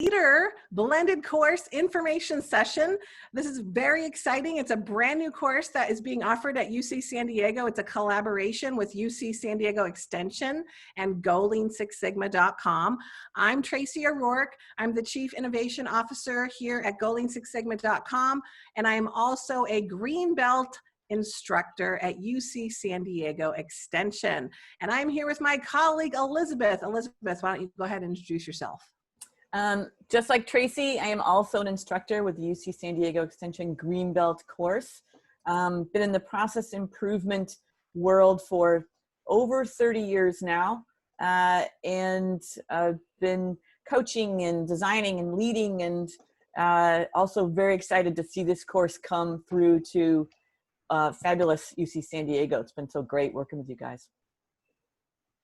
Leader blended course information session. This is very exciting. It's a brand new course that is being offered at UC San Diego. It's a collaboration with UC San Diego Extension and GoLean6Sigma.com. I'm Tracy O'Rourke. I'm the Chief Innovation Officer here at GoLean6Sigma.com, and I am also a Green Belt instructor at UC San Diego Extension. And I'm here with my colleague, Elizabeth. Elizabeth, why don't you go ahead and introduce yourself? Just like Tracy, I am also an instructor with the UC San Diego Extension Greenbelt course. Been in the process improvement world for over 30 years now, and been coaching and designing and leading, and also very excited to see this course come through to fabulous UC San Diego. It's been so great working with you guys.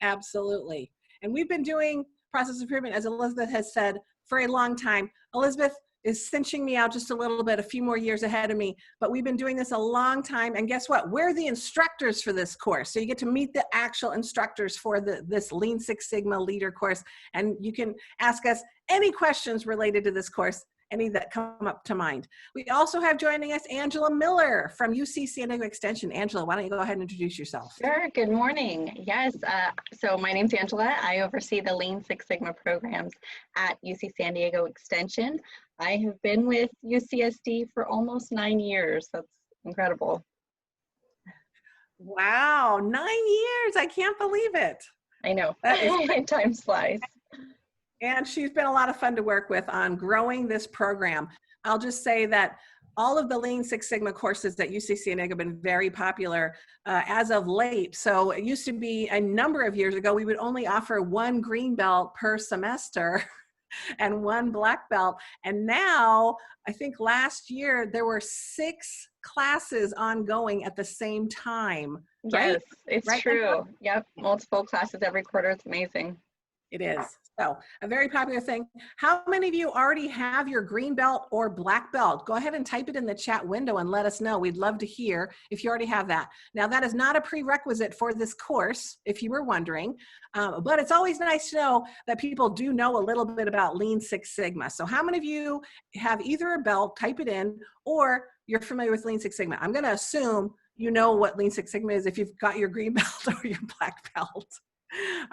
Absolutely. And we've been doing process improvement, as Elizabeth has said, for a long time. Elizabeth is cinching me out just a little bit, a few more years ahead of me, but we've been doing this a long time. And guess what? We're the instructors for this course. So you get to meet the actual instructors for this Lean Six Sigma Leader course. And you can ask us any questions related to this course, any that come up to mind. We also have joining us Angela Miller from UC San Diego Extension. Angela, why don't you go ahead and introduce yourself? Sure, good morning. Yes, so my name's Angela. I oversee the Lean Six Sigma programs at UC San Diego Extension. I have been with UCSD for almost 9 years. That's incredible. Wow, 9 years. I can't believe it. I know, That is time flies. And she's been a lot of fun to work with on growing this program. I'll just say that all of the Lean Six Sigma courses at UC San Diego have been very popular as of late. So it used to be a number of years ago, we would only offer one green belt per semester and one black belt. And now, I think last year, there were 6 classes ongoing at the same time. Right? Yes, it's right, true. Angela? Yep, multiple classes every quarter. It's amazing. It is. So a very popular thing. How many of you already have your green belt or black belt? Go ahead and type it in the chat window and let us know. We'd love to hear if you already have that. Now, that is not a prerequisite for this course, if you were wondering, but it's always nice to know that people do know a little bit about Lean Six Sigma. So how many of you have either a belt, type it in, or you're familiar with Lean Six Sigma? I'm going to assume you know what Lean Six Sigma is if you've got your green belt or your black belt.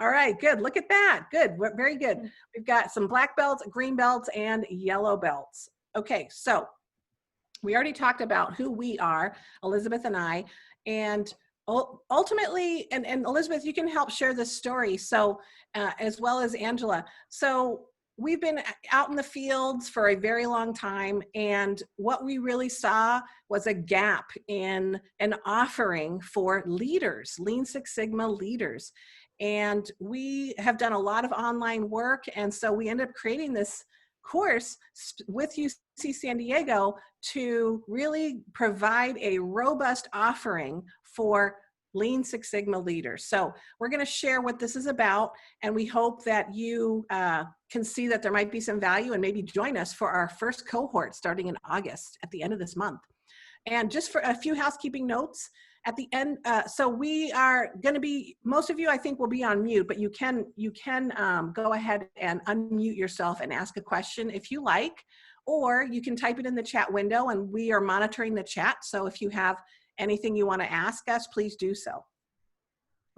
All right, good. Look at that. Good. Very good. We've got some black belts, green belts, and yellow belts. Okay, so we already talked about who we are, Elizabeth and I, and ultimately, and Elizabeth, you can help share this story, so as well as Angela. So we've been out in the fields for a very long time, and what we really saw was a gap in an offering for leaders, Lean Six Sigma leaders. And we have done a lot of online work, and so we ended up creating this course with UC San Diego to really provide a robust offering for Lean Six Sigma leaders. So we're going to share what this is about, and we hope that you can see that there might be some value and maybe join us for our first cohort starting in August at the end of this month. And just for a few housekeeping notes, at the end, so we are going to be, most of you I think will be on mute, but you can go ahead and unmute yourself and ask a question if you like, or you can type it in the chat window, and we are monitoring the chat. So if you have anything you want to ask us, please do so.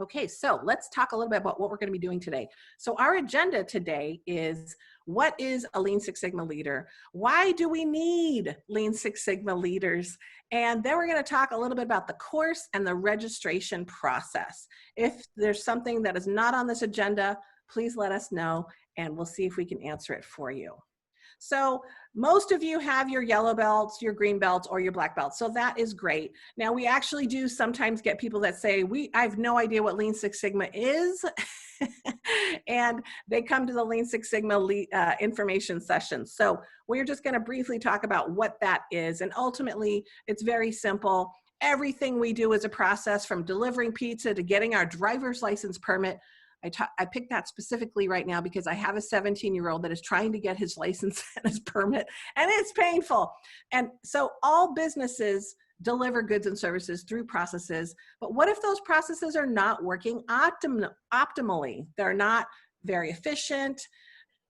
Okay, so let's talk a little bit about what we're going to be doing today. So our agenda today is, what is a Lean Six Sigma leader? Why do we need Lean Six Sigma leaders? And then we're going to talk a little bit about the course and the registration process. If there's something that is not on this agenda, please let us know, and we'll see if we can answer it for you. So most of you have your yellow belts, your green belts, or your black belts. So that is great. Now, we actually do sometimes get people that say, I have no idea what Lean Six Sigma is. And they come to the Lean Six Sigma information session. So we're just going to briefly talk about what that is. And ultimately, it's very simple. Everything we do is a process from delivering pizza to getting our driver's license permit. I picked that specifically right now because I have a 17-year-old that is trying to get his license and his permit, and it's painful. And so all businesses deliver goods and services through processes, but what if those processes are not working optimally? They're not very efficient.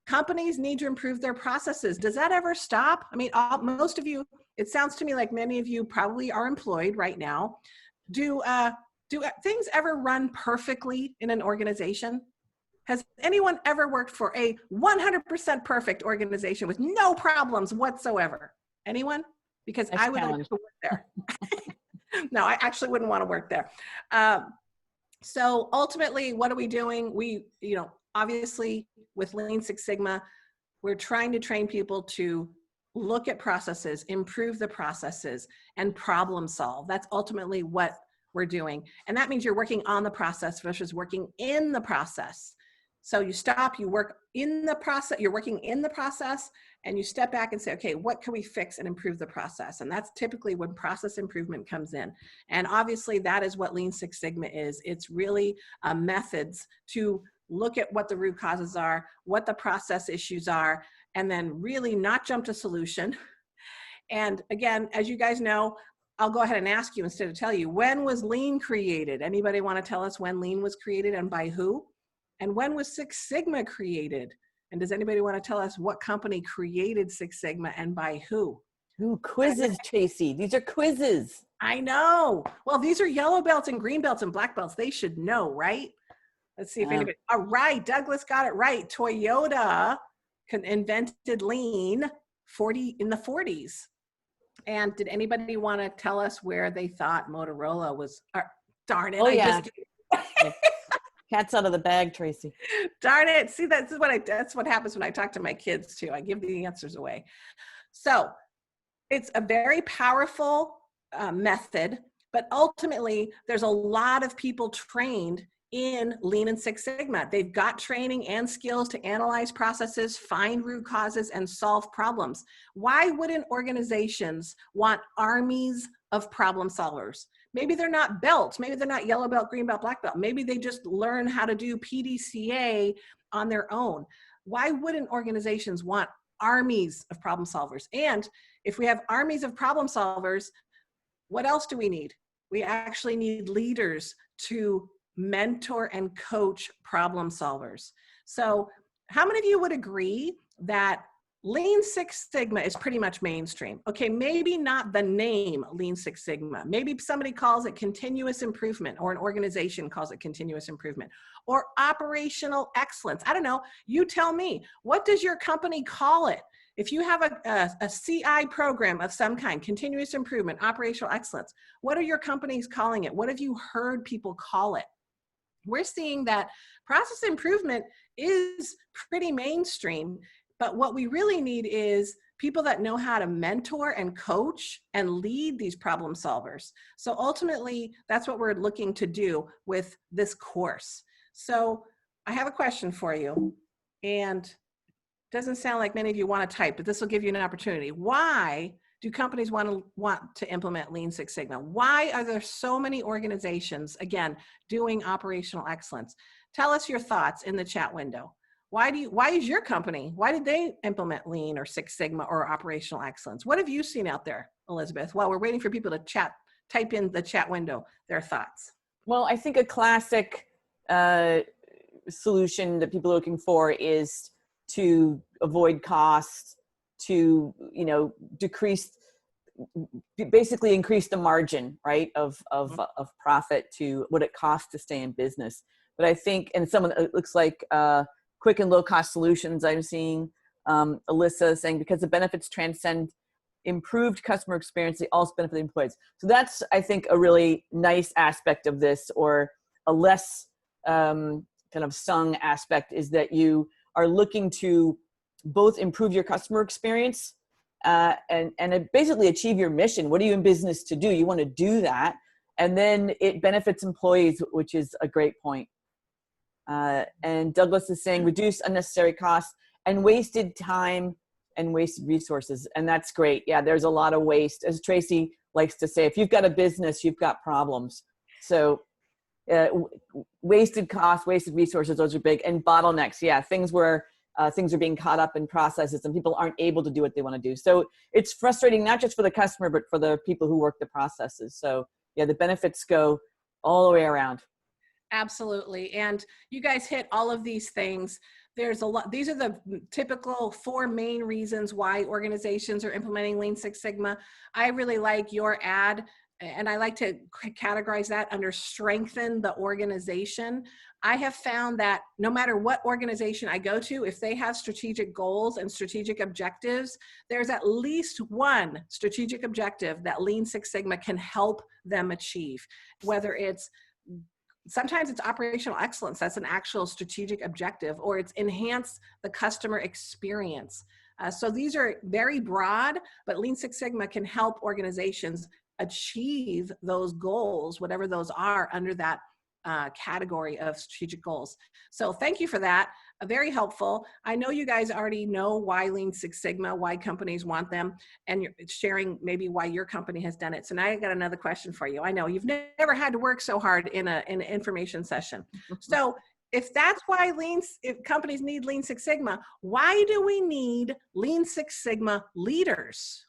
companies need to improve their processes. Does that ever stop? I mean, most of you, it sounds to me like many of you probably are employed right now. Do things ever run perfectly in an organization? Has anyone ever worked for a 100% perfect organization with no problems whatsoever? Anyone? Because Nice I would challenge. like to work there. No, I actually wouldn't want to work there. So ultimately, what are we doing? We, obviously with Lean Six Sigma, we're trying to train people to look at processes, improve the processes, and problem solve. That's ultimately what we're doing. And that means you're working on the process versus working in the process. So you stop, you work in the process, you're working in the process, and you step back and say, okay, what can we fix and improve the process? And that's typically when process improvement comes in. And obviously that is what Lean Six Sigma is. It's really methods to look at what the root causes are, what the process issues are, and then really not jump to solution. And again, as you guys know, I'll go ahead and ask you instead of tell you, when was Lean created? Anybody want to tell us when Lean was created and by who? And when was Six Sigma created? And does anybody want to tell us what company created Six Sigma and by who? Ooh, quizzes, Tracy. These are quizzes. I know. Well, these are yellow belts and green belts and black belts. They should know, right? Let's see if anybody, all right, Douglas got it right. Toyota invented Lean in the 40s. And did anybody want to tell us where they thought Motorola was? Darn it. Oh, yeah. Cat's out of the bag, Tracy. Darn it. See, that's what happens when I talk to my kids too. I give the answers away. So it's a very powerful method, but ultimately there's a lot of people trained in Lean and Six Sigma. They've got training and skills to analyze processes, find root causes, and solve problems. Why wouldn't organizations want armies of problem solvers? Maybe they're not belts. Maybe they're not yellow belt, green belt, black belt. Maybe they just learn how to do PDCA on their own. Why wouldn't organizations want armies of problem solvers? And if we have armies of problem solvers, what else do we need? We actually need leaders to mentor and coach problem solvers. So how many of you would agree that Lean Six Sigma is pretty much mainstream? Okay, maybe not the name Lean Six Sigma. Maybe somebody calls it continuous improvement, or an organization calls it continuous improvement, or operational excellence. I don't know. You tell me, what does your company call it? If you have a CI program of some kind, continuous improvement, operational excellence, what are your companies calling it? What have you heard people call it? We're seeing that process improvement is pretty mainstream, but what we really need is people that know how to mentor and coach and lead these problem solvers. So ultimately, that's what we're looking to do with this course. So I have a question for you, and it doesn't sound like many of you want to type, but this will give you an opportunity. Why do companies want to implement Lean Six Sigma? Why are there so many organizations, again, doing operational excellence? Tell us your thoughts in the chat window. Why is your company, why did they implement Lean or Six Sigma or operational excellence? What have you seen out there, Elizabeth? While we're waiting for people to type in the chat window their thoughts. Well, I think a classic solution that people are looking for is to avoid costs, to basically increase the margin, right, of profit to what it costs to stay in business. But I think, and it looks like quick and low cost solutions I'm seeing, Alyssa saying, because the benefits transcend improved customer experience, they also benefit the employees. So that's, I think, a really nice aspect of this, or a less kind of sung aspect, is that you are looking to both improve your customer experience and basically achieve your mission. What are you in business to do? You want to do that. And then it benefits employees, which is a great point. And Douglas is saying reduce unnecessary costs and wasted time and wasted resources. And that's great. Yeah, there's a lot of waste. As Tracy likes to say, if you've got a business, you've got problems. So wasted costs, wasted resources, those are big. And bottlenecks, yeah, things where things are being caught up in processes and people aren't able to do what they want to do. So it's frustrating, not just for the customer, but for the people who work the processes. So yeah, the benefits go all the way around. Absolutely. And you guys hit all of these things. There's a lot. These are the typical 4 main reasons why organizations are implementing Lean Six Sigma. I really like your ad, and I like to categorize that under strengthen the organization. I have found that no matter what organization I go to, if they have strategic goals and strategic objectives, there's at least one strategic objective that Lean Six Sigma can help them achieve, whether it's sometimes it's operational excellence, that's an actual strategic objective, or it's enhance the customer experience. So these are very broad, but Lean Six Sigma can help organizations achieve those goals, whatever those are, under that category of strategic goals. So thank you for that. Very helpful. I know you guys already know why Lean Six Sigma, why companies want them, and you're sharing maybe why your company has done it. So now I got another question for you. I know you've never had to work so hard in an information session. So if that's why if companies need Lean Six Sigma, why do we need Lean Six Sigma leaders?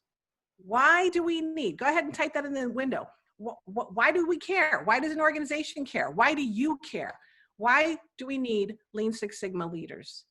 Why do we need? Go ahead and type that in the window. Why do we care? Why does an organization care? Why do you care? Why do we need Lean Six Sigma leaders?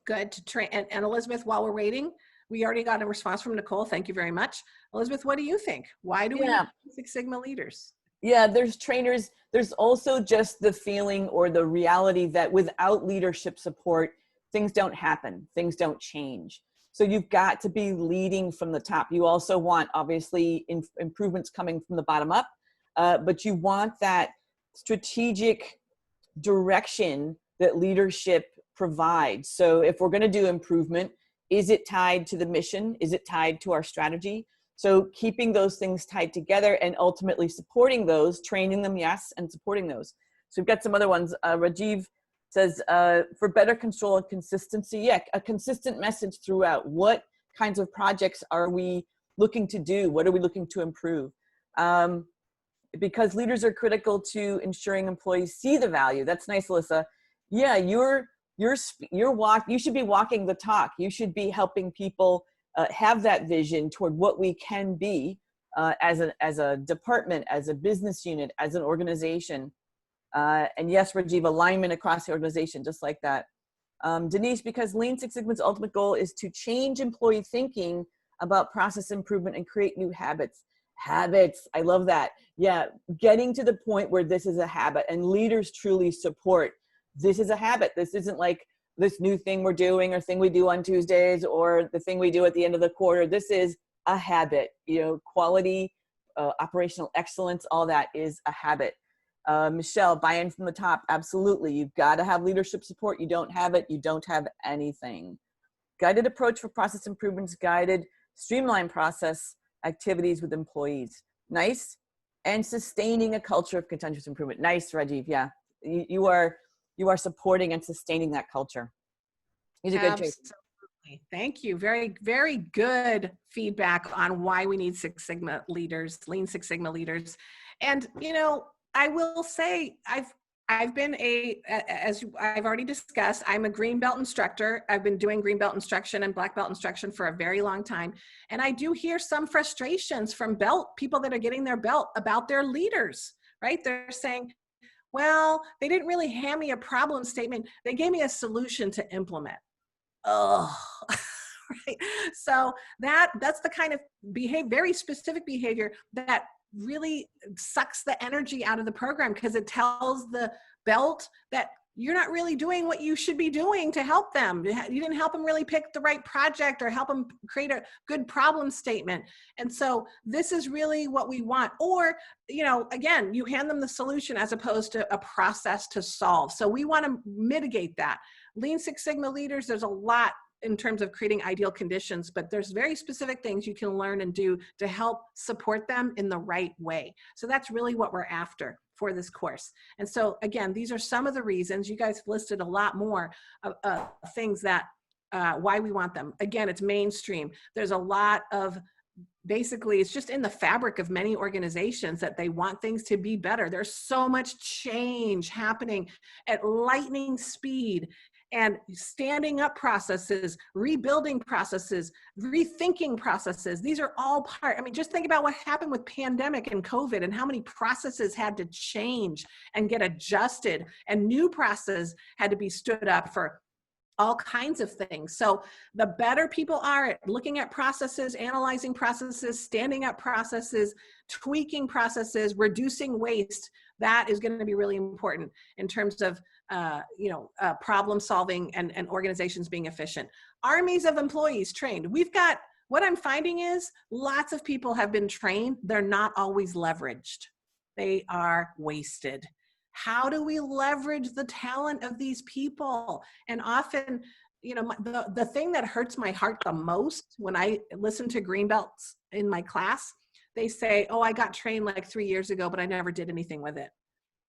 Good to train. And Elizabeth, while we're waiting, we already got a response from Nicole. Thank you very much. Elizabeth, what do you think? Why do we need Lean Six Sigma leaders? Yeah, there's trainers. There's also just the feeling or the reality that without leadership support, things don't happen. Things don't change. So you've got to be leading from the top. You also want, obviously, improvements coming from the bottom up, but you want that strategic direction that leadership provides. So if we're going to do improvement, is it tied to the mission? Is it tied to our strategy? So keeping those things tied together and ultimately supporting those, training them, yes, and supporting those. So we've got some other ones. Rajiv says, for better control and consistency, yeah, a consistent message throughout. What kinds of projects are we looking to do? What are we looking to improve? Because leaders are critical to ensuring employees see the value. That's nice, Alyssa. Yeah, you should be walking the talk. You should be helping people have that vision toward what we can be as a department, as a business unit, as an organization. And yes, Rajiv, alignment across the organization, just like that. Denise, because Lean Six Sigma's ultimate goal is to change employee thinking about process improvement and create new habits. Habits, I love that. Yeah, getting to the point where this is a habit and leaders truly support, this is a habit. This isn't like this new thing we're doing or thing we do on Tuesdays or the thing we do at the end of the quarter. This is a habit, quality, operational excellence, all that is a habit. Michelle, buy-in from the top. Absolutely. You've got to have leadership support. You don't have it, you don't have anything. Guided approach for process improvements, guided streamlined process activities with employees. Nice. And sustaining a culture of continuous improvement. Nice, Rajiv. Yeah. You are supporting and sustaining that culture. These are good choices. Absolutely. Thank you. Very, very good feedback on why we need Six Sigma leaders, Lean Six Sigma leaders. And, I will say I've been as I've already discussed, I'm a green belt instructor. I've been doing green belt instruction and black belt instruction for a very long time. And I do hear some frustrations from people that are getting their belt about their leaders, right? They're saying, well, they didn't really hand me a problem statement. They gave me a solution to implement. Oh, right. So that's the kind of very specific behavior that really sucks the energy out of the program, because it tells the belt that you're not really doing what you should be doing to help them. You didn't help them really pick the right project or help them create a good problem statement. And so this is really what we want. Or, again, you hand them the solution as opposed to a process to solve. So we want to mitigate that. Lean Six Sigma leaders, there's a lot in terms of creating ideal conditions, but there's very specific things you can learn and do to help support them in the right way. So that's really what we're after for this course. And so again, these are some of the reasons. You guys listed a lot more of things that why we want them. Again, it's mainstream. There's a lot of, basically, it's just in the fabric of many organizations that they want things to be better. There's so much change happening at lightning speed, and standing up processes, rebuilding processes, rethinking processes. These are all part. Just think about what happened with pandemic and COVID and how many processes had to change and get adjusted, and new processes had to be stood up for all kinds of things. So the better people are at looking at processes, analyzing processes, standing up processes, tweaking processes, reducing waste, that is going to be really important in terms of problem solving and organizations being efficient. Armies of employees trained. We've got, what I'm finding is lots of people have been trained. They're not always leveraged. They are wasted. How do we leverage the talent of these people? And often, the thing that hurts my heart the most when I listen to Greenbelts in my class, they say, oh, I got trained like 3 years ago, but I never did anything with it.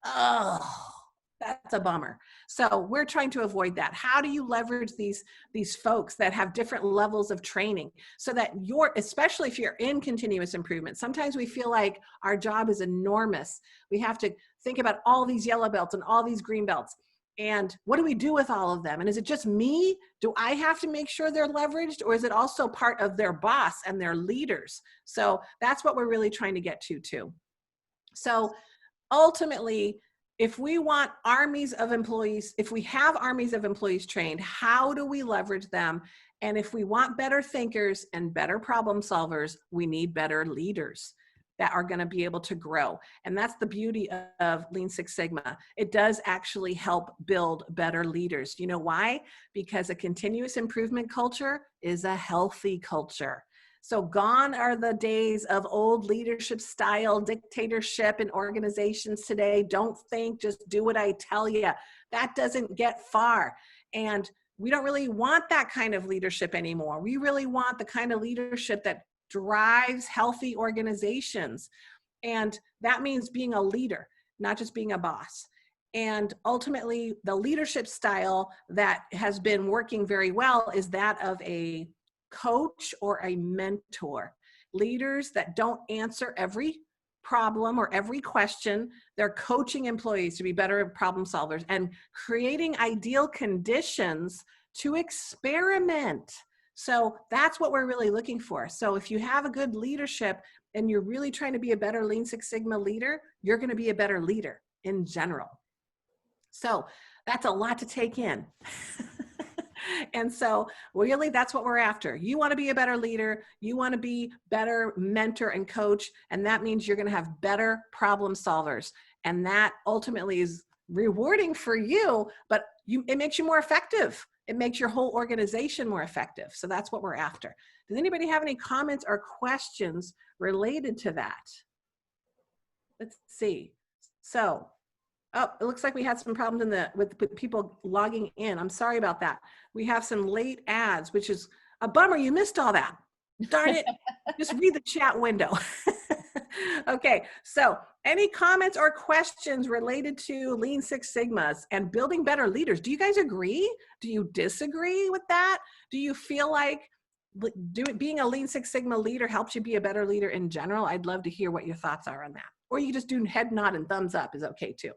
Oh, that's a bummer. So we're trying to avoid that. How do you leverage these folks that have different levels of training so that especially if you're in continuous improvement, sometimes we feel like our job is enormous. We have to think about all these yellow belts and all these green belts. And what do we do with all of them? And is it just me? Do I have to make sure they're leveraged, or is it also part of their boss and their leaders? So that's what we're really trying to get to too. So ultimately, if we want armies of employees, if we have armies of employees trained, how do we leverage them? And if we want better thinkers and better problem solvers, we need better leaders that are going to be able to grow. And that's the beauty of Lean Six Sigma. It does actually help build better leaders. You know why? Because a continuous improvement culture is a healthy culture. So gone are the days of old leadership style dictatorship in organizations today. Don't think, just do what I tell you. That doesn't get far. And we don't really want that kind of leadership anymore. We really want the kind of leadership that drives healthy organizations. And that means being a leader, not just being a boss. And ultimately, the leadership style that has been working very well is that of a coach or a mentor. Leaders that don't answer every problem or every question, they're coaching employees to be better problem solvers and creating ideal conditions to experiment. So that's what we're really looking for. So if you have a good leadership and you're really trying to be a better Lean Six Sigma leader, you're going to be a better leader in general. So that's a lot to take in. And so really that's what we're after. You want to be a better leader. You want to be better mentor and coach. And that means you're going to have better problem solvers. And that ultimately is rewarding for you, but it makes you more effective. It makes your whole organization more effective. So that's what we're after. Does anybody have any comments or questions related to that? Let's see. So, oh, it looks like we had some problems with people logging in. I'm sorry about that. We have some late ads, which is a bummer. You missed all that. Darn it. Just read the chat window. Okay, so any comments or questions related to Lean Six Sigmas and building better leaders? Do you guys agree? Do you disagree with that? Do you feel like being a Lean Six Sigma leader helps you be a better leader in general? I'd love to hear what your thoughts are on that. Or you can just do head nod and thumbs up is okay too.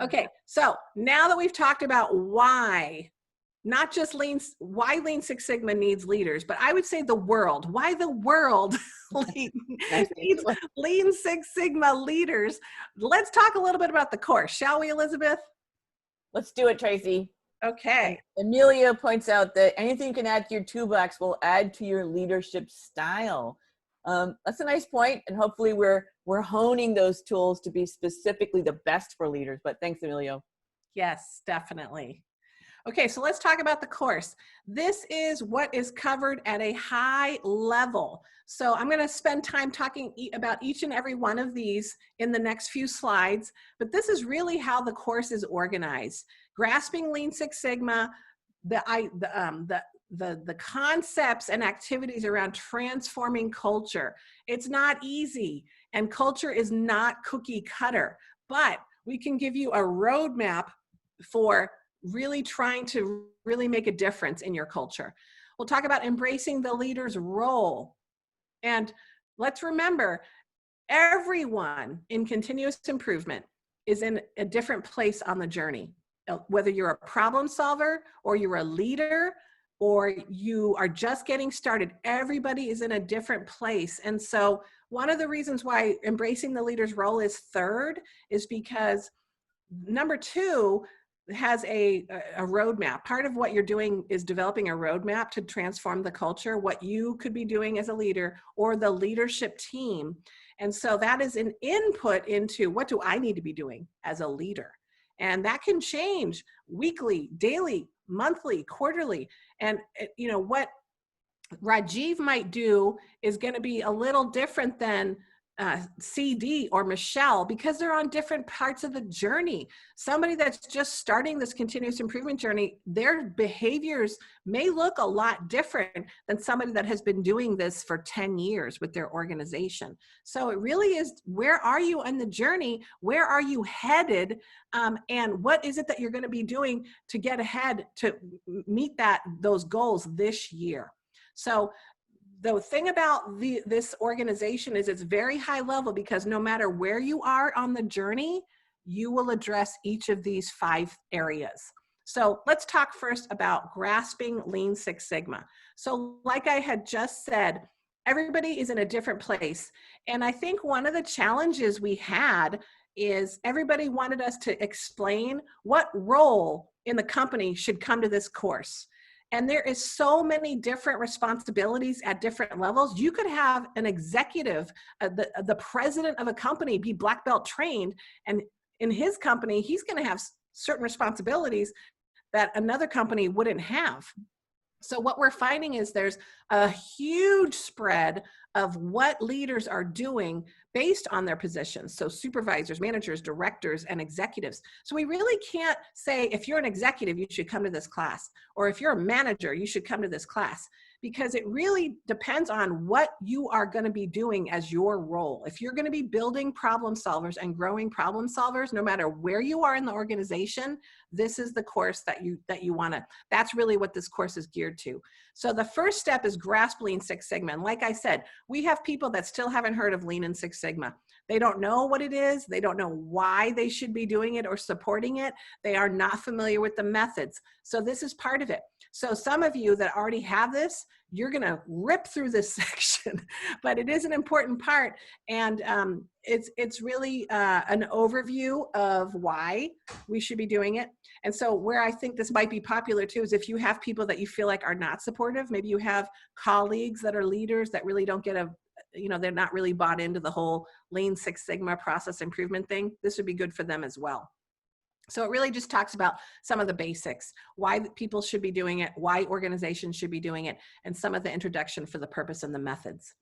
Okay, so now that we've talked about why, not just why Lean Six Sigma needs leaders, but I would say the world, why the world needs Lean Six Sigma leaders. Let's talk a little bit about the course, shall we, Elizabeth? Let's do it, Tracy. Okay. And Amelia points out that anything you can add to your toolbox will add to your leadership style. That's a nice point, and hopefully we're honing those tools to be specifically the best for leaders. But thanks, Emilio. Yes, definitely. Okay, so let's talk about the course. This is what is covered at a high level. So I'm going to spend time talking about each and every one of these in the next few slides, but this is really how the course is organized. Grasping Lean Six Sigma, the concepts and activities around transforming culture. It's not easy, and culture is not cookie cutter, but we can give you a roadmap for really trying to really make a difference in your culture. We'll talk about embracing the leader's role. And let's remember, everyone in continuous improvement is in a different place on the journey. Whether you're a problem solver or you're a leader or you are just getting started, everybody is in a different place. And so one of the reasons why embracing the leader's role is third is because number two, has a roadmap. Part of what you're doing is developing a roadmap to transform the culture, what you could be doing as a leader or the leadership team. And so that is an input into what do I need to be doing as a leader? And that can change weekly, daily, monthly, quarterly. And you know what Rajiv might do is going to be a little different than CD or Michelle, because they're on different parts of the journey. Somebody that's just starting this continuous improvement journey, their behaviors may look a lot different than somebody that has been doing this for 10 years with their organization. So it really is, where are you on the journey? Where are you headed? And what is it that you're going to be doing to get ahead to meet those goals this year? So the thing about this organization is it's very high level, because no matter where you are on the journey, you will address each of these 5 areas. So let's talk first about grasping Lean Six Sigma. So like I had just said, everybody is in a different place. And I think one of the challenges we had is everybody wanted us to explain what role in the company should come to this course. And there is so many different responsibilities at different levels. You could have an executive, the president of a company, be black belt trained, and in his company, he's going to have certain responsibilities that another company wouldn't have. So what we're finding is there's a huge spread of what leaders are doing based on their positions. So supervisors, managers, directors, and executives. So we really can't say, if you're an executive, you should come to this class, or if you're a manager, you should come to this class, because it really depends on what you are going to be doing as your role. If you're going to be building problem solvers and growing problem solvers, no matter where you are in the organization, this is the course that you want to, that's really what this course is geared to. So the first step is grasp Lean Six Sigma. And like I said, we have people that still haven't heard of Lean and Six Sigma. They don't know what it is. They don't know why they should be doing it or supporting it. They are not familiar with the methods. So this is part of it. So some of you that already have this, you're going to rip through this section, but it is an important part. And it's really an overview of why we should be doing it. And so where I think this might be popular too is if you have people that you feel like are not supportive, maybe you have colleagues that are leaders that really don't get they're not really bought into the whole Lean Six Sigma process improvement thing. This would be good for them as well. So it really just talks about some of the basics, why people should be doing it, why organizations should be doing it, and some of the introduction for the purpose and the methods.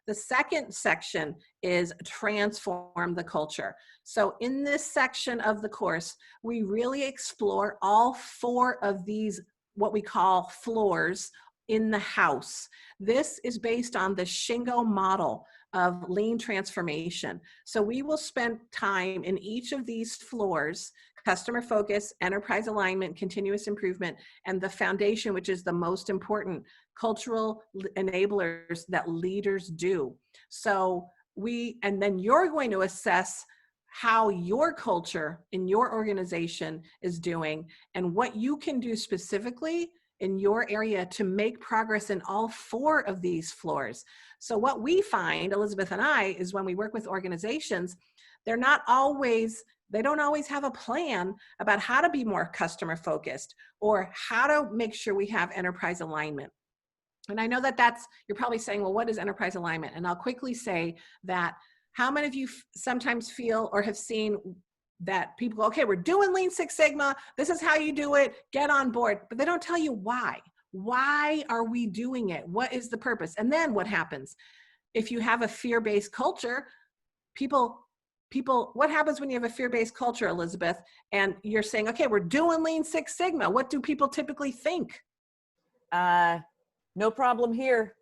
The second section is transform the culture. So in this section of the course, we really explore all 4 of these, what we call floors in the house. This is based on the Shingo model of lean transformation. So we will spend time in each of these floors: customer focus, enterprise alignment, continuous improvement, and the foundation, which is the most important, cultural enablers that leaders do. So and then you're going to assess how your culture in your organization is doing and what you can do specifically in your area to make progress in all 4 of these floors. So what we find, Elizabeth and I, is when we work with organizations, they don't always have a plan about how to be more customer focused or how to make sure we have enterprise alignment. And I know you're probably saying, well, what is enterprise alignment? And I'll quickly say that how many of you sometimes feel or have seen that people go, okay, we're doing Lean Six Sigma. This is how you do it. Get on board. But they don't tell you why. Why are we doing it? What is the purpose? And then what happens? If you have a fear-based culture, what happens when you have a fear-based culture, Elizabeth, and you're saying, okay, we're doing Lean Six Sigma. What do people typically think? No problem here.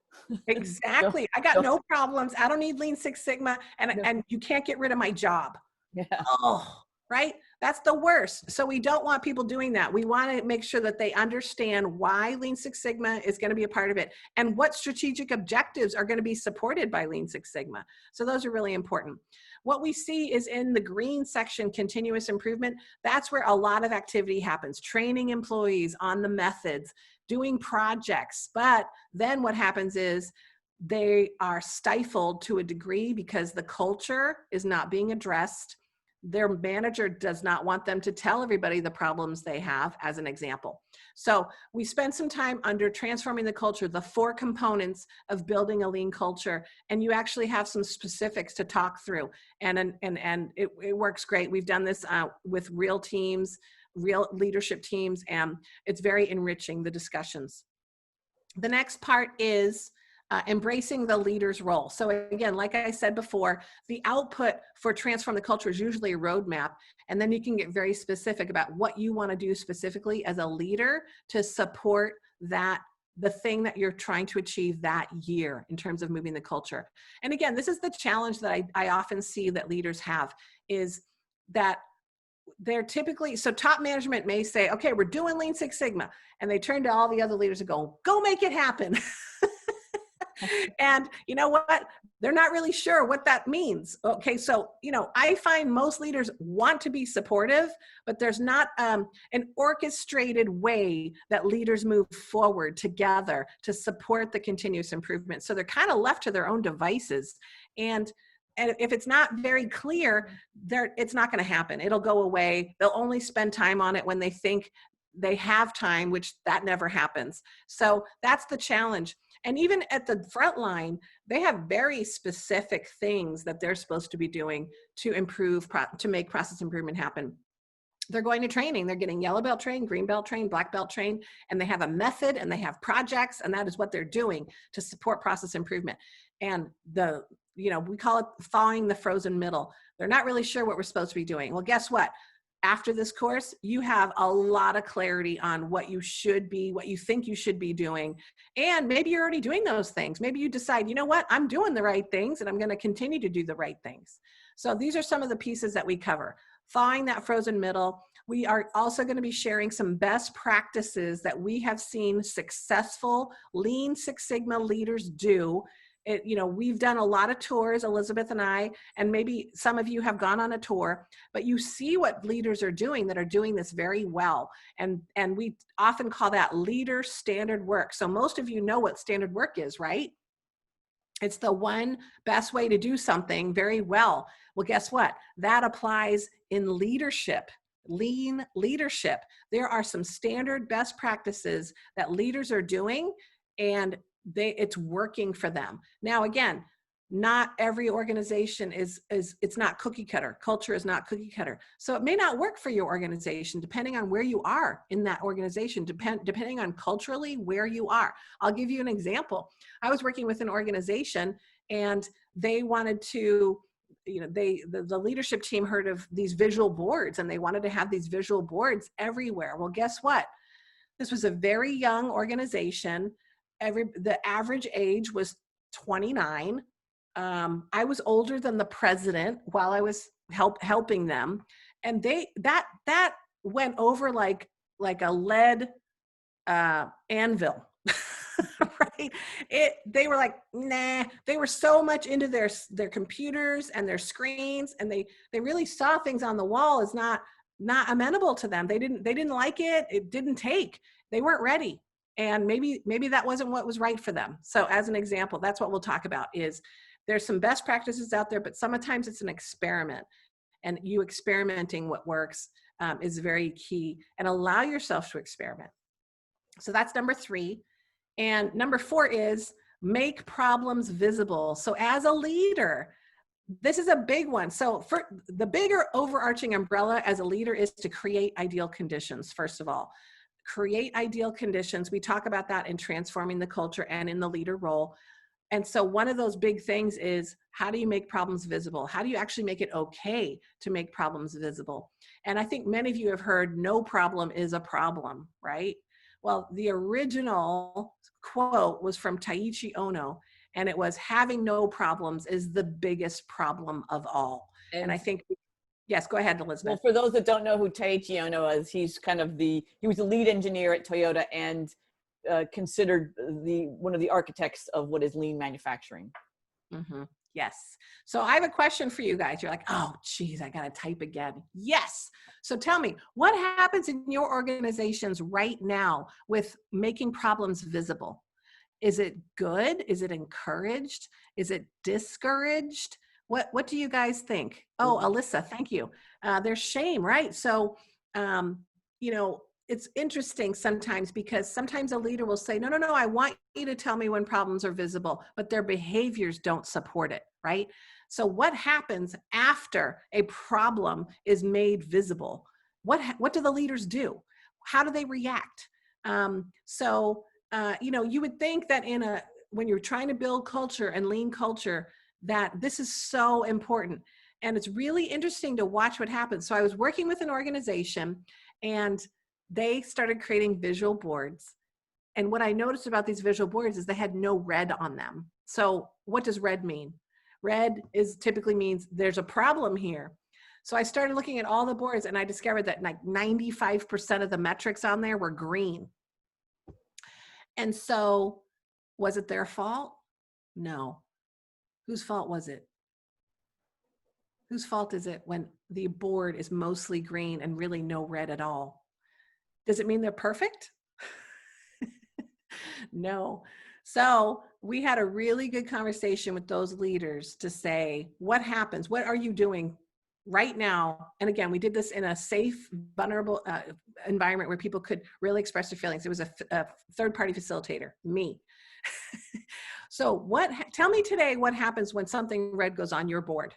Exactly. I got no problems. I don't need Lean Six Sigma, and you can't get rid of my job. Yeah. Oh, right? That's the worst. So we don't want people doing that. We want to make sure that they understand why Lean Six Sigma is going to be a part of it and what strategic objectives are going to be supported by Lean Six Sigma. So those are really important. What we see is in the green section, continuous improvement, that's where a lot of activity happens. Training employees on the methods, doing projects. But then what happens is they are stifled to a degree because the culture is not being addressed. their manager does not want them to tell everybody the problems they have, as an example. So we spent some time under transforming the culture, the 4 components of building a lean culture, and you actually have some specifics to talk through, and it works great. We've done this with real teams, real leadership teams, and it's very enriching, the discussions. The next part is embracing the leader's role. So again, like I said before, the output for transform the culture is usually a roadmap, and then you can get very specific about what you want to do specifically as a leader to support that, the thing that you're trying to achieve that year in terms of moving the culture. And again, this is the challenge that I often see that leaders have, is that they're typically, so top management may say, okay, we're doing Lean Six Sigma. And they turn to all the other leaders and go make it happen. And you know what? They're not really sure what that means. Okay, so, I find most leaders want to be supportive, but there's not an orchestrated way that leaders move forward together to support the continuous improvement. So they're kind of left to their own devices. And if it's not very clear, it's not going to happen. It'll go away. They'll only spend time on it when they think they have time, which that never happens. So that's the challenge. And even at the front line, they have very specific things that they're supposed to be doing to improve, to make process improvement happen. They're going to training. They're getting yellow belt trained, green belt trained, black belt trained, and they have a method and they have projects, and that is what they're doing to support process improvement. And we call it thawing the frozen middle. They're not really sure what we're supposed to be doing. Well, guess what? After this course, you have a lot of clarity on what you think you should be doing. And maybe you're already doing those things. Maybe you decide, you know what, I'm doing the right things and I'm going to continue to do the right things. So these are some of the pieces that we cover. Thawing that frozen middle. We are also going to be sharing some best practices that we have seen successful Lean Six Sigma leaders do. We've done a lot of tours, Elizabeth and I, and maybe some of you have gone on a tour, but you see what leaders are doing that are doing this very well. And we often call that leader standard work. So most of you know what standard work is, right? It's the one best way to do something very well. Well, guess what? That applies in leadership, lean leadership. There are some standard best practices that leaders are doing, and it's working for them. Now, again, not every organization it's not cookie cutter. Culture is not cookie cutter. So it may not work for your organization, depending on where you are in that organization, depending on culturally where you are. I'll give you an example. I was working with an organization, and they wanted to, the leadership team heard of these visual boards, and they wanted to have these visual boards everywhere. Well, guess what? This was a very young organization. The average age was 29. I was older than the president while I was helping them, and that went over like a lead anvil. Right? They were like, nah. They were so much into their computers and their screens, and they really saw things on the wall as not amenable to them. They didn't like it. It didn't take. They weren't ready. And maybe that wasn't what was right for them. So as an example, that's what we'll talk about. Is there's some best practices out there, but sometimes it's an experiment, and you experimenting what works is very key, and allow yourself to experiment. So that's number 3. And number 4 is make problems visible. So as a leader, this is a big one. So for the bigger overarching umbrella as a leader is to create ideal conditions, first of all. Create ideal conditions. We talk about that in transforming the culture and in the leader role. And so one of those big things is, how do you make problems visible? How do you actually make it okay to make problems visible? And I think many of you have heard, no problem is a problem, right? Well, the original quote was from Taiichi Ohno, and it was, having no problems is the biggest problem of all. And I think, yes, go ahead, Elizabeth. Well, for those that don't know who Taiichi Ohno is, he's he was the lead engineer at Toyota, and considered one of the architects of what is lean manufacturing. Mm-hmm. Yes. So I have a question for you guys. You're like, oh, geez, I got to type again. Yes. So tell me, what happens in your organizations right now with making problems visible? Is it good? Is it encouraged? Is it discouraged? What do you guys think? Oh, Alyssa, thank you. There's shame, right? So, you know, it's interesting sometimes because sometimes a leader will say, no, no, no, I want you to tell me when problems are visible, but their behaviors don't support it, right? So what happens after a problem is made visible? What do the leaders do? How do they react? You know, you would think that when you're trying to build culture and lean culture, that this is so important. And it's really interesting to watch what happens. So I was working with an organization and they started creating visual boards. And what I noticed about these visual boards is they had no red on them. So what does red mean? Red typically means there's a problem here. So I started looking at all the boards and I discovered that like 95% of the metrics on there were green. And so was it their fault? No. Whose fault was it? Whose fault is it when the board is mostly green and really no red at all? Does it mean they're perfect? No. So we had a really good conversation with those leaders to say, what happens? What are you doing right now? And again, we did this in a safe, vulnerable environment where people could really express their feelings. It was a third-party facilitator, me. So tell me today what happens when something red goes on your board?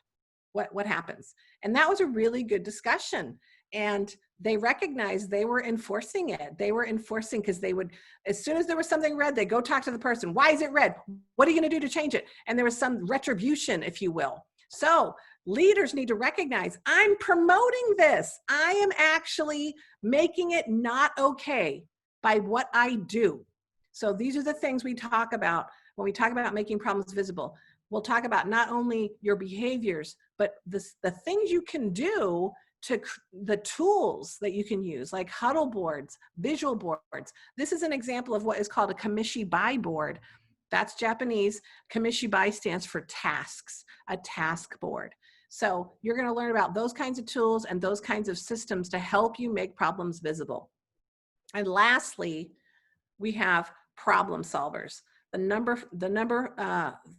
What happens? And that was a really good discussion. And they recognized they were enforcing it. They were enforcing because they would, as soon as there was something red, they go talk to the person. Why is it red? What are you going to do to change it? And there was some retribution, if you will. So leaders need to recognize, I'm promoting this. I am actually making it not okay by what I do. So these are the things we talk about when we talk about making problems visible. We'll talk about not only your behaviors, but the things you can do, to the tools that you can use, like huddle boards, visual boards. This is an example of what is called a kamishibai board. That's Japanese. Kamishibai stands for tasks, a task board. So you're going to learn about those kinds of tools and those kinds of systems to help you make problems visible. And lastly, we have problem solvers. The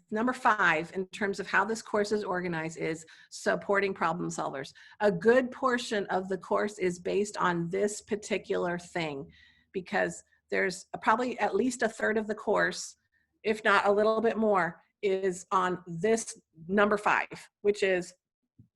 number 5 in terms of how this course is organized is supporting problem solvers. A good portion of the course is based on this particular thing, because there's probably at least a third of the course, if not a little bit more, is on this number 5, which is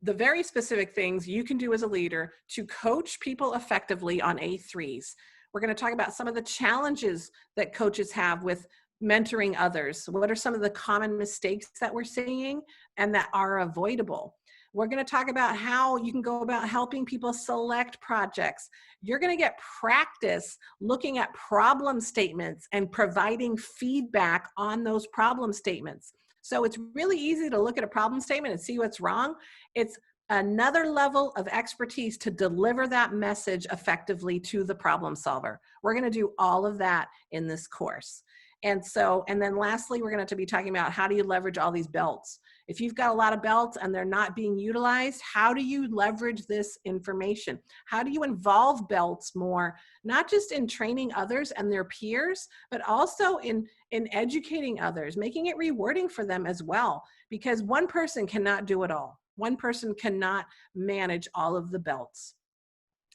the very specific things you can do as a leader to coach people effectively on A3s. We're going to talk about some of the challenges that coaches have with mentoring others. What are some of the common mistakes that we're seeing and that are avoidable? We're going to talk about how you can go about helping people select projects. You're going to get practice looking at problem statements and providing feedback on those problem statements. So it's really easy to look at a problem statement and see what's wrong. It's another level of expertise to deliver that message effectively to the problem solver. We're going to do all of that in this course. And then lastly, we're going to be talking about how do you leverage all these belts. If you've got a lot of belts and they're not being utilized, how do you leverage this information? How do you involve belts more, not just in training others and their peers, but also in educating others, making it rewarding for them as well, because one person cannot do it all. One person cannot manage all of the belts.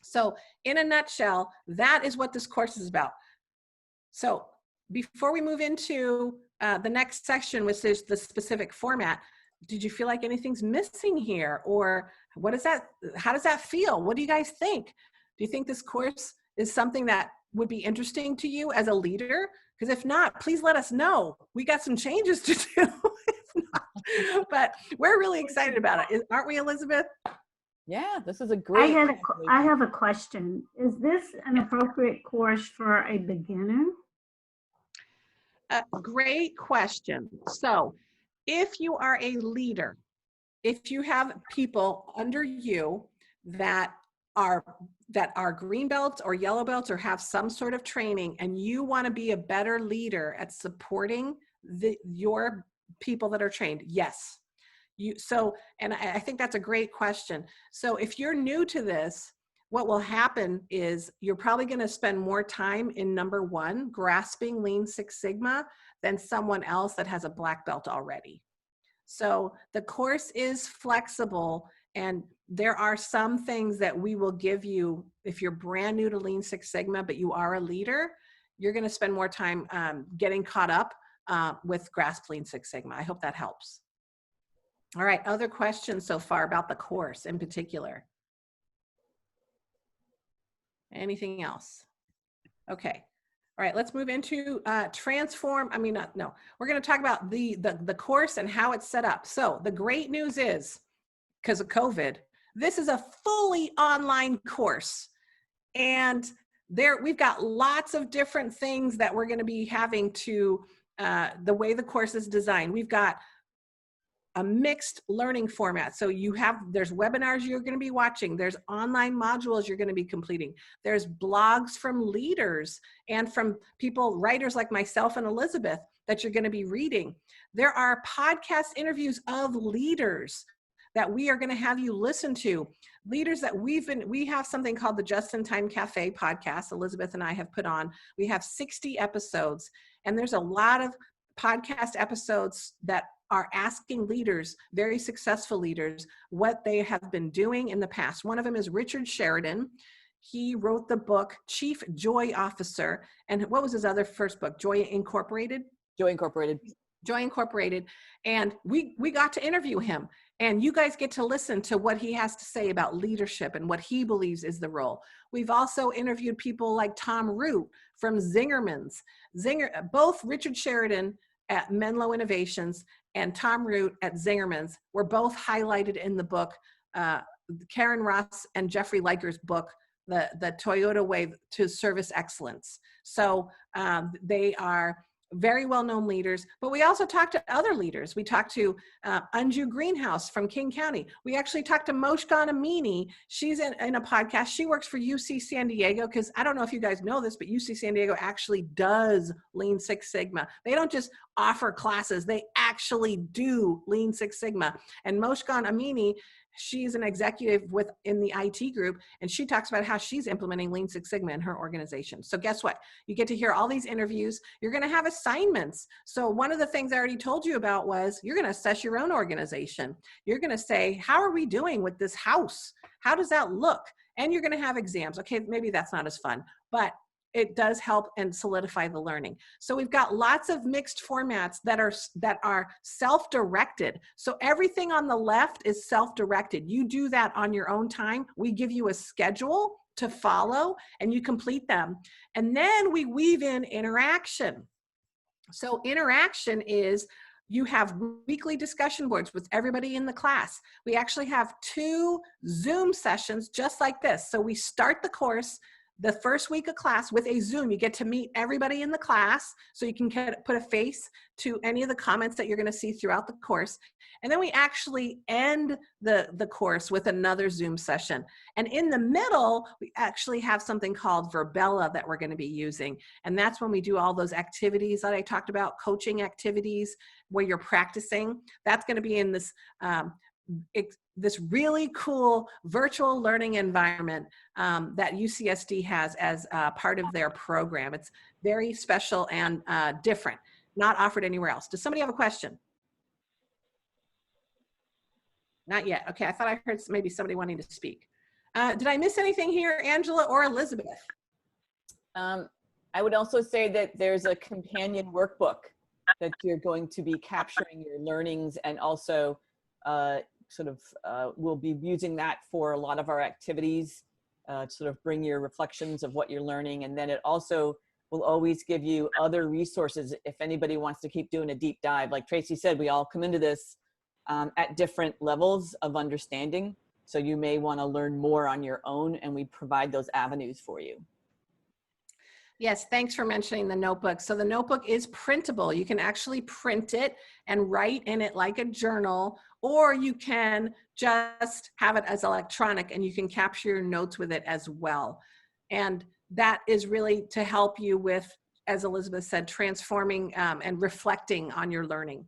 So in a nutshell, that is what this course is about. So before we move into the next section, which is the specific format, did you feel like anything's missing here? Or what is that? How does that feel? What do you guys think? Do you think this course is something that would be interesting to you as a leader? Because if not, please let us know. We got some changes to do. But we're really excited about it. Aren't we, Elizabeth? Yeah, this is a great. I have a question. Is this an appropriate course for a beginner? Great question. So if you are a leader, if you have people under you that are green belts or yellow belts or have some sort of training, and you want to be a better leader at supporting your people that are trained, yes. And I think that's a great question. So if you're new to this, what will happen is you're probably going to spend more time in number 1, grasping Lean Six Sigma, than someone else that has a black belt already. So the course is flexible, and there are some things that we will give you if you're brand new to Lean Six Sigma, but you are a leader. You're going to spend more time getting caught up with Grasp Lean Six Sigma. I hope that helps. All right, other questions so far about the course in particular? Anything else? Okay. All right, let's move into we're going to talk about the course and how it's set up. So the great news is, because of COVID, this is a fully online course. And we've got lots of different things that we're going to be having to the way the course is designed. We've got a mixed learning format. So there's webinars you're going to be watching. There's online modules you're going to be completing. There's blogs from leaders and from writers like myself and Elizabeth that you're going to be reading. There are podcast interviews of leaders that we are going to have you listen to. Leaders that we have something called the Just in Time Cafe podcast, Elizabeth and I have put on. We have 60 episodes, and there's a lot of podcast episodes that are asking leaders, very successful leaders, what they have been doing in the past. One of them is Richard Sheridan. He wrote the book Chief Joy Officer. And what was his first book? Joy Incorporated? Joy Incorporated. Joy Incorporated. And we got to interview him. And you guys get to listen to what he has to say about leadership and what he believes is the role. We've also interviewed people like Tom Root from Zingerman's. Both Richard Sheridan at Menlo Innovations and Tom Root at Zingerman's were both highlighted in the book, Karen Ross and Jeffrey Liker's book, the Toyota Way to Service Excellence. So they are very well-known leaders, but we also talked to other leaders. We talked to Anju Greenhouse from King County. We actually talked to Moshgan Amini. She's in a podcast. She works for UC San Diego, because I don't know if you guys know this, but UC San Diego actually does Lean Six Sigma. They don't just offer classes, they actually do Lean Six Sigma. And Moshgan Amini, she's an executive in the IT group, and she talks about how she's implementing Lean Six Sigma in her organization. So guess what? You get to hear all these interviews. You're going to have assignments. So one of the things I already told you about was you're going to assess your own organization. You're going to say, how are we doing with this house? How does that look? And you're going to have exams. Okay, maybe that's not as fun, but it does help and solidify the learning. So we've got lots of mixed formats that are self-directed. So everything on the left is self-directed. You do that on your own time. We give you a schedule to follow and you complete them. And then we weave in interaction. So interaction is you have weekly discussion boards with everybody in the class. We actually have 2 Zoom sessions just like this. So we start the course the first week of class with a Zoom. You get to meet everybody in the class, so you can put a face to any of the comments that you're going to see throughout the course. And then we actually end the course with another Zoom session. And in the middle, we actually have something called Verbella that we're going to be using. And that's when we do all those activities that I talked about, coaching activities where you're practicing. That's going to be in this this really cool virtual learning environment that UCSD has as part of their program. It's very special and different, not offered anywhere else. Does somebody have a question? Not yet. Okay, I thought I heard maybe somebody wanting to speak. Did I miss anything here, Angela or Elizabeth? I would also say that there's a companion workbook that you're going to be capturing your learnings, and also we'll be using that for a lot of our activities to sort of bring your reflections of what you're learning. And then it also will always give you other resources if anybody wants to keep doing a deep dive. Like Tracy said, we all come into this at different levels of understanding. So you may want to learn more on your own, and we provide those avenues for you. Yes, thanks for mentioning the notebook. So the notebook is printable. You can actually print it and write in it like a journal, or you can just have it as electronic and you can capture your notes with it as well. And that is really to help you with, as Elizabeth said, transforming and reflecting on your learning.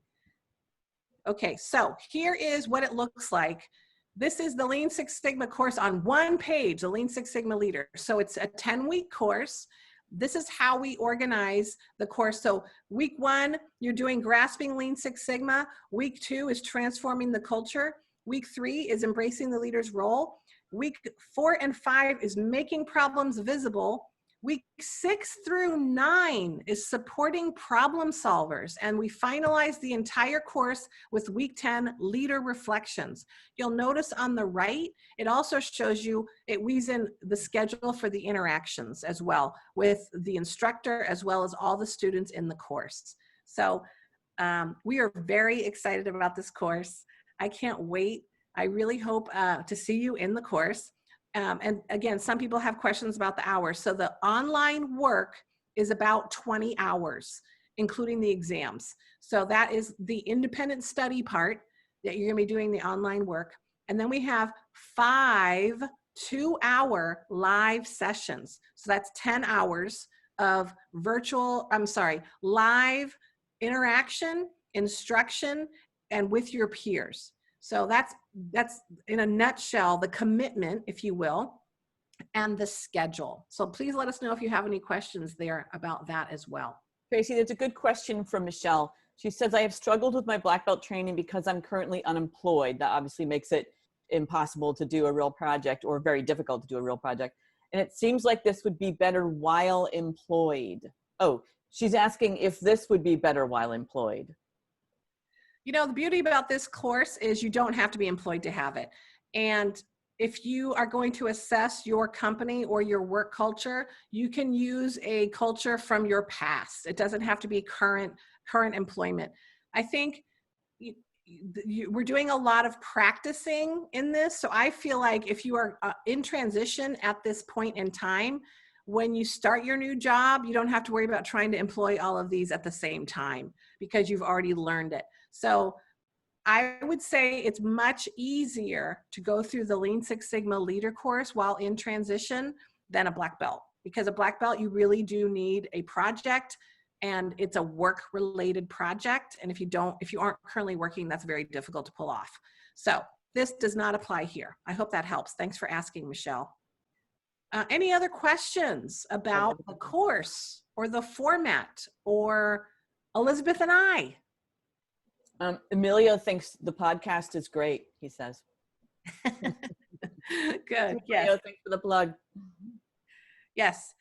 Okay, so here is what it looks like. This is the Lean Six Sigma course on one page, the Lean Six Sigma Leader. So it's a 10-week course. this is how we organize the course. So week 1, you're doing grasping Lean Six Sigma. Week 2 is transforming the culture. Week 3 is embracing the leader's role. Week 4 and 5 is making problems visible. Week 6 through 9 is supporting problem solvers. And we finalize the entire course with week 10, leader reflections. You'll notice on the right, it also shows you, it weaves in the schedule for the interactions as well with the instructor as well as all the students in the course. So we are very excited about this course. I can't wait. I really hope to see you in the course. And again, some people have questions about the hours. So the online work is about 20 hours, including the exams. So that is the independent study part that you're gonna be doing the online work. And then we have 5 2-hour live sessions. So that's 10 hours of live interaction, instruction, and with your peers. So that's in a nutshell, the commitment, if you will, and the schedule. So please let us know if you have any questions there about that as well. Tracy, there's a good question from Michelle. She says, I have struggled with my black belt training because I'm currently unemployed. That obviously makes it impossible to do a real project, or very difficult to do a real project. And it seems like this would be better while employed. Oh, she's asking if this would be better while employed. You know, the beauty about this course is you don't have to be employed to have it. And if you are going to assess your company or your work culture, you can use a culture from your past. It doesn't have to be current employment. I think we're doing a lot of practicing in this. So I feel like if you are in transition at this point in time, when you start your new job, you don't have to worry about trying to employ all of these at the same time because you've already learned it. So I would say it's much easier to go through the Lean Six Sigma leader course while in transition than a black belt, because a black belt, you really do need a project, and it's a work related project. And if you aren't currently working, that's very difficult to pull off. So this does not apply here. I hope that helps. Thanks for asking, Michelle. Any other questions about the course or the format or Elizabeth and I? Emilio thinks the podcast is great, he says. Good, yes. Emilio, thanks for the plug. Yes.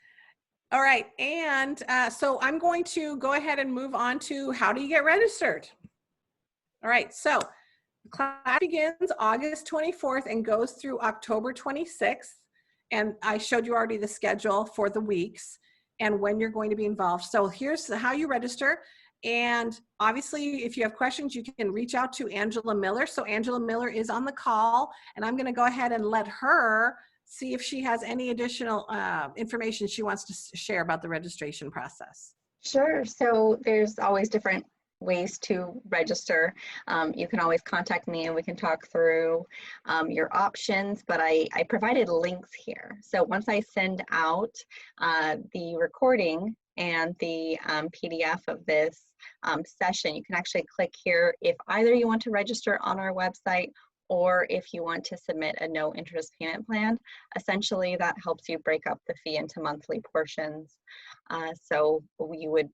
All right, and so I'm going to go ahead and move on to how do you get registered? All right, so the class begins August 24th and goes through October 26th. And I showed you already the schedule for the weeks and when you're going to be involved. So here's how you register. And obviously, if you have questions, you can reach out to Angela Miller. So Angela Miller is on the call, and I'm going to go ahead and let her see if she has any additional information she wants to share about the registration process. Sure. So there's always different ways to register. You can always contact me and we can talk through your options, but I provided links here. So once I send out the recording and the PDF of this session, you can actually click here if either you want to register on our website or if you want to submit a no interest payment plan. Essentially, that helps you break up the fee into monthly portions. So you would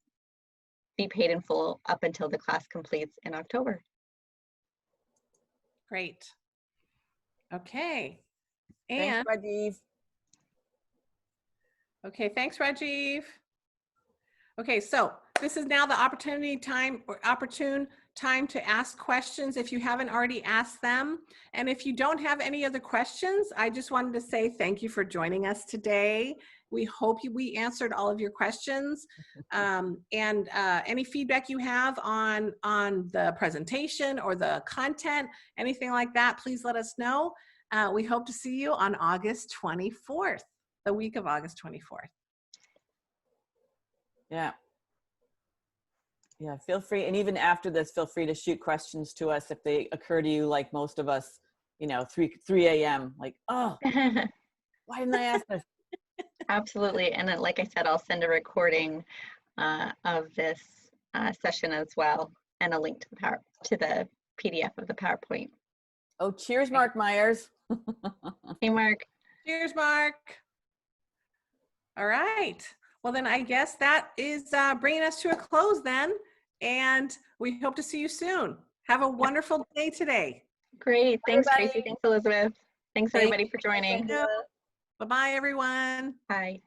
be paid in full up until the class completes in October. Great. Okay. And thanks, Rajiv. Okay, thanks, Rajiv. Okay, so this is now the opportune time to ask questions if you haven't already asked them. And if you don't have any other questions, I just wanted to say thank you for joining us today. We hope we answered all of your questions. And any feedback you have on the presentation or the content, anything like that, please let us know. We hope to see you on August 24th, the week of August 24th. Yeah. Yeah, feel free. And even after this, feel free to shoot questions to us if they occur to you, like most of us, 3 a.m. like, oh, why didn't I ask this? Absolutely. And then, like I said, I'll send a recording of this session as well, and a link to the PDF of the PowerPoint. Oh, cheers, Mark Myers. Hey, Mark. Cheers, Mark. All right. Well, then I guess that is bringing us to a close then. And we hope to see you soon. Have a wonderful day today. Great. Thanks, Everybody. Tracy. Thanks, Elizabeth. Thanks, Thank everybody, for joining. Angela. Bye-bye, everyone. Bye.